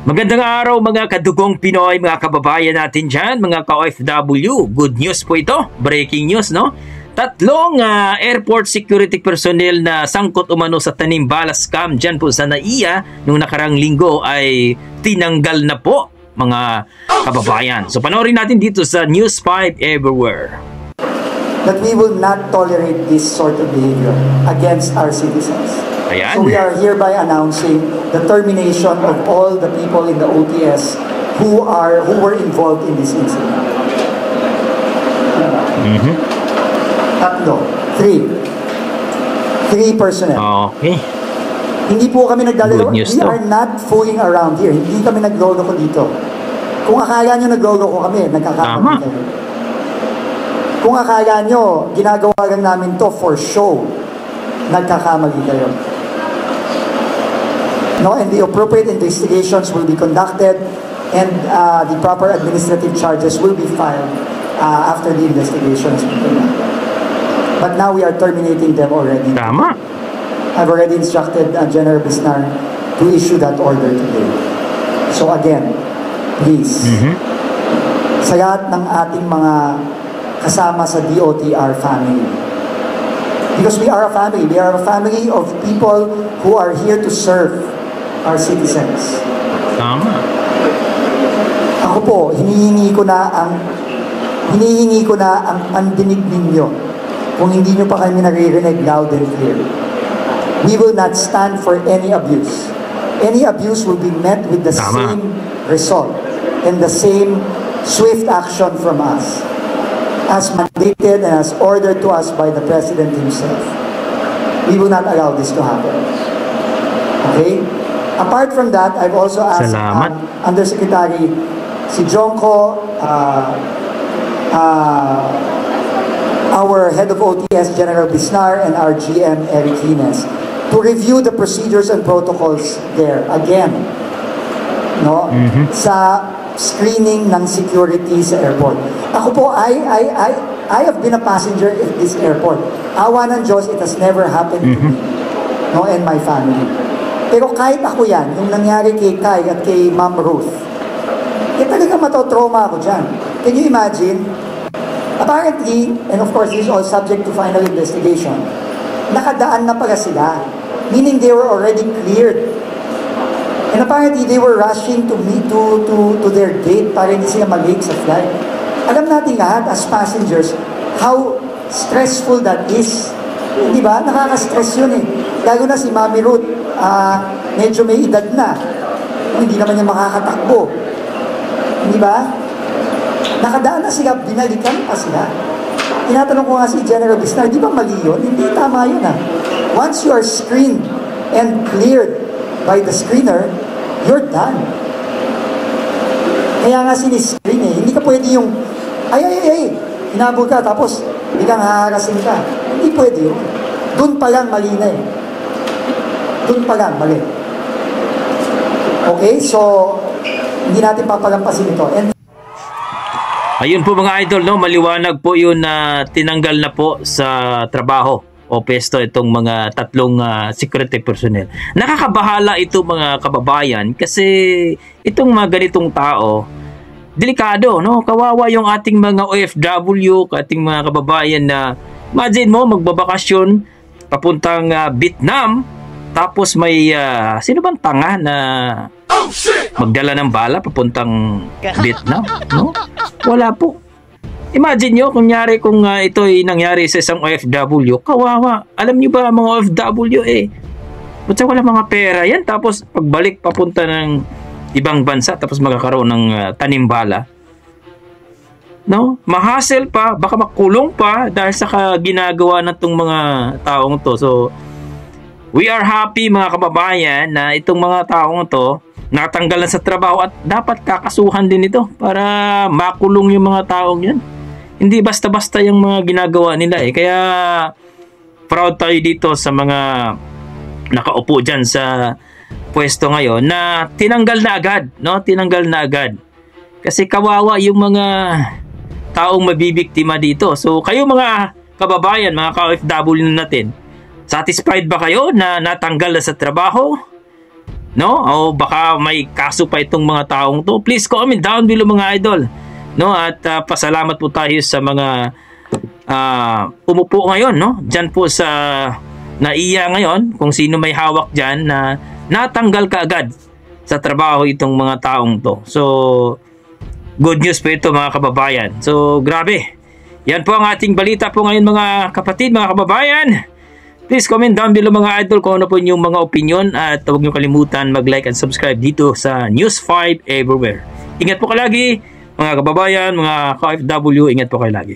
Magandang araw mga kadugong Pinoy, mga kababayan natin dyan, mga ka-OFW. Good news po ito, breaking news, no? Tatlong airport security personnel na sangkot umano sa tanimbala scam dyan po sa NAIA nung nakarang linggo ay tinanggal na po, mga kababayan. So panoorin natin dito sa News 5 Everywhere. That we will not tolerate this sort of behavior against our citizens. Ayan. So we are hereby announcing the termination of all the people in the OTS who were involved in this incident. Tatlo. Three personnel. Okay. Hindi po kami nagdadalo. Good news We to. are not fooling around here. Hindi kami nagloloko dito. Kung akala nyo nagloloko kami, nagkakamali kayo. Kung akala nyo, ginagawa lang namin to for show, nagkakamali kayo. No, and the appropriate investigations will be conducted and the proper administrative charges will be filed after the investigations will be conducted. But now we are terminating them already. Tama. I've already instructed General Bisnar to issue that order today. So again, please, sa lahat ng ating mga kasama sa DOTR family, because we are a family. We are a family of people who are here to serve our citizens. Tama. Ako po, hinihingi ko na ang pandinig ninyo. Kung hindi nyo pa kami naririnig loud and clear. We will not stand for any abuse. Any abuse will be met with the same result and the same swift action from us, as mandated and as ordered to us by the President himself. We will not allow this to happen. Okay? Apart from that, I've also asked Undersecretary si Jonko, our head of OTS, General Bisnar, and our GM, Eric Hines, to review the procedures and protocols there again, no? Sa screening ng security sa airport. Ako po, I have been a passenger in this airport. Awa ng Diyos, it has never happened to me, no, and my family. Pero kahit ako yan, yung nangyari kay Kai at kay Ma'am Ruth, talaga matotrauma ako dyan. Can you imagine? Apparently, and of course, this is all subject to final investigation, nakadaan na pala sila. Meaning they were already cleared. And apparently, they were rushing to their gate para hindi sila mag-late sa flight. Alam natin lahat, as passengers, how stressful that is. Di ba? Nakaka-stress yun eh. Lalo na si Mami Ruth, medyo may edad na. Hindi naman niya makakatakbo. Di ba? Nakadaan na sila, binalikan pa sila. Tinatanong ko nga si General Bisnar, di ba mali yun? Hindi, tama yun ah. Once you are screened and cleared by the screener, you're done. Kaya nga siniscreen eh. Hindi ka pwede yung, ay, hinabol ka, tapos biglang haharasin ka. Hindi pwede yun. Doon pa lang mali na eh. Doon pa lang, mali. Okay, so, hindi natin papalampasin ito. And ayun po mga idol, no? Maliwanag po yun na tinanggal na po sa trabaho o pesto itong mga tatlong security personnel. Nakakabahala ito mga kababayan kasi itong mga ganitong tao, delikado, no? Kawawa yung ating mga OFW, ating mga kababayan na imagine mo magbabakasyon papuntang Vietnam, tapos may sino bang tanga na magdala ng bala papuntang Vietnam, no? Wala po. Imagine nyo, kunyari kung ito ay nangyari sa isang OFW, kawawa. Alam nyo ba mga OFW ba't wala mga pera yan? Tapos pagbalik papunta ng ibang bansa, tapos magkakaroon ng tanimbala. No? Mahasel pa, baka makulong pa dahil sa ginagawa ng itong mga taong to. So, we are happy mga kababayan na itong mga taong to natanggalan sa trabaho at dapat kakasuhan din ito para makulong yung mga taong yan. Hindi basta-basta yung mga ginagawa nila eh. Kaya proud tayo dito sa mga nakaupo dyan sa pwesto ngayon na tinanggal na agad, no? Tinanggal na agad. Kasi kawawa yung mga taong mabibiktima dito. So kayo mga kababayan, mga ka-OFW natin, satisfied ba kayo na natanggal na sa trabaho? no? O baka may kaso pa itong mga taong to. Please comment down below mga idol, no? At pasalamat po tayo sa mga umupo ngayon, no? Diyan po sa NAIA ngayon, kung sino may hawak diyan na natanggal kaagad sa trabaho itong mga taong to. So good news po ito mga kababayan. So grabe. Yan po ang ating balita po ngayon mga kapatid, mga kababayan. Please comment down below mga idol kung ano po yung mga opinion at huwag niyo kalimutan mag-like and subscribe dito sa News 5 Everywhere. Ingat po kayo lagi mga kababayan, mga ka-OFW, ingat po kayo lagi.